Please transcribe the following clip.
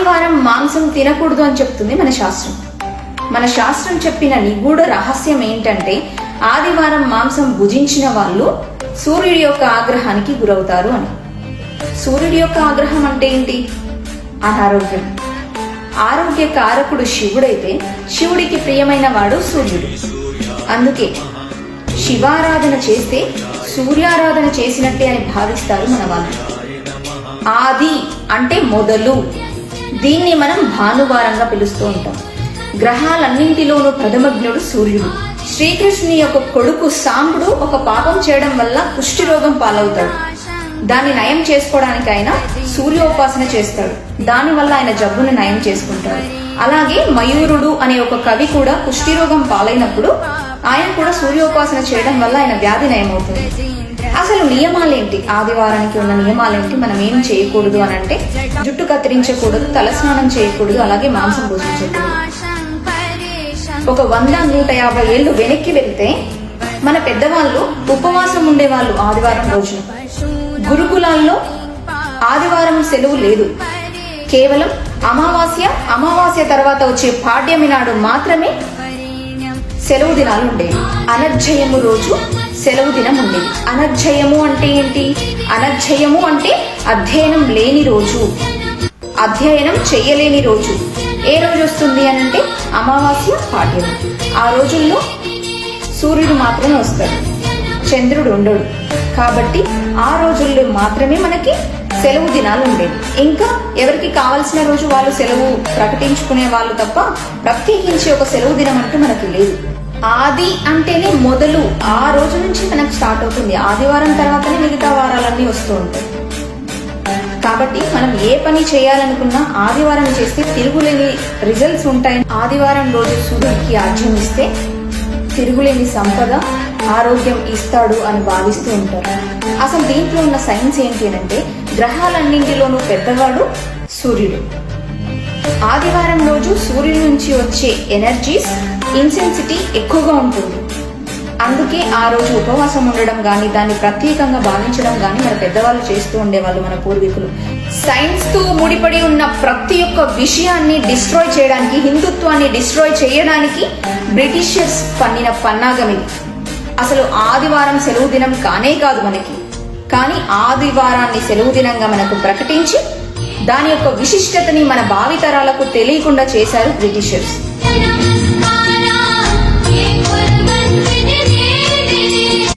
ఆదివారం మాంసం తినకూడదు అని చెప్తుంది మన శాస్త్రం. మన శాస్త్రం చెప్పిన నిగూఢ రహస్యం ఏంటంటే ఆదివారం మాంసం భుజించిన వాళ్ళు సూర్యుడి యొక్క ఆగ్రహానికి గురవుతారు అని. సూర్యుడి యొక్క ఆగ్రహం అంటే ఏంటి? అనారోగ్యం. ఆరోగ్య కారకుడు శివుడైతే శివుడికి ప్రియమైన వాడు సూర్యుడు. అందుకే శివారాధన చేస్తే సూర్యారాధన చేసినట్టే అని భావిస్తారు మన వాళ్ళు. ఆది అంటే మొదలు. దీన్ని మనం భానువారంగా పిలుస్తూ ఉంటాం. గ్రహాలన్నింటిలోనూ ప్రథమజ్ఞుడు సూర్యుడు. శ్రీకృష్ణుని యొక్క కొడుకు సాంబుడు ఒక పాపం చేయడం వల్ల కుష్టి రోగం పాలవుతాడు. దాన్ని నయం చేసుకోవడానికి ఆయన సూర్యోపాసన చేస్తాడు. దానివల్ల ఆయన జబ్బును నయం చేసుకుంటాడు. అలాగే మయూరుడు అనే ఒక కవి కూడా కుష్టి రోగం పాలైనప్పుడు ఆయన కూడా సూర్యోపాసన చేయడం వల్ల ఆయన వ్యాధి నయమవుతుంది. అసలు నియమాలేంటి? ఆదివారానికి ఉన్న నియమాలేంటి? మనం ఏం చేయకూడదు అని అంటే జుట్టు కత్తిరించకూడదు, తలస్నానం చేయకూడదు, అలాగే మాంసం భుజించకూడదు. ఒక 100-150 ఏళ్ళు వెనక్కి వెళ్తే మన పెద్దవాళ్ళు ఉపవాసం ఉండేవాళ్ళు ఆదివారం రోజున. గురుకులాల్లో ఆదివారం సెలవు లేదు. కేవలం అమావాస్య తర్వాత వచ్చే పాడ్యమి నాడు మాత్రమే సెలవు దినాలు ఉండేవి. అనర్జయము రోజు సెలవు దినం ఉండేది. అనర్జయము అంటే ఏంటి? అనర్జయము అంటే అధ్యయనం లేని రోజు, అధ్యయనం చెయ్యలేని రోజు. ఏ రోజు వస్తుంది అని అంటే అమావాస్య, పాడ్యమి. ఆ రోజుల్లో సూర్యుడు మాత్రమే వస్తాడు, చంద్రుడు ఉండడు. కాబట్టి ఆ రోజుల్లో మాత్రమే మనకి సెలవు దినాలు ఉండేవి. ఇంకా ఎవరికి కావాల్సిన రోజు వాళ్ళు సెలవు ప్రకటించుకునే వాళ్ళు తప్ప ప్రత్యేకించి ఒక సెలవు దినం అంటూ మనకి లేదు. ఆది అంటేనే మొదలు. ఆ రోజు నుంచి మనకు స్టార్ట్ అవుతుంది. ఆదివారం తర్వాతనే మిగతా వారాలన్నీ వస్తూ ఉంటాయి. కాబట్టి మనం ఏ పని చేయాలనుకున్నా ఆదివారం చేస్తే తిరుగులేని రిజల్ట్స్ ఉంటాయి. ఆదివారం రోజు సూర్యుడికి ఆజ్యం ఇస్తే తిరుగులేని సంపద, ఆరోగ్యం ఇస్తాడు అని భావిస్తూ ఉంటారు. అసలు దీంట్లో ఉన్న సైన్స్ ఏంటి అంటే గ్రహాలన్నింటిలోనూ పెద్దవాడు సూర్యుడు. ఆదివారం రోజు సూర్యుడి నుంచి వచ్చే ఎనర్జీస్, ఇంటెన్సిటీ ఎక్కువగా ఉంటుంది. అందుకే ఆ రోజు ఉపవాసం ఉండడం గాని, దాన్ని ప్రత్యేకంగా భావించడం గాని మన పెద్దవాళ్ళు చేస్తూ ఉండేవాళ్ళు, మన పూర్వీకులు. సైన్స్ తో ముడిపడి ఉన్న ప్రతి ఒక్క విషయాన్ని డిస్ట్రాయ్ చేయడానికి, హిందుత్వాన్ని డిస్ట్రాయ్ చేయడానికి బ్రిటిషర్స్ పన్నిన పన్నాగం ఇది. అసలు ఆదివారం సెలవు దినం కానే కాదు మనకి. కానీ ఆదివారాన్ని సెలవు దినంగా మనకు ప్రకటించి దాని యొక్క విశిష్టతని మన భావితరాలకు తెలియకుండా చేశారు బ్రిటిషర్స్.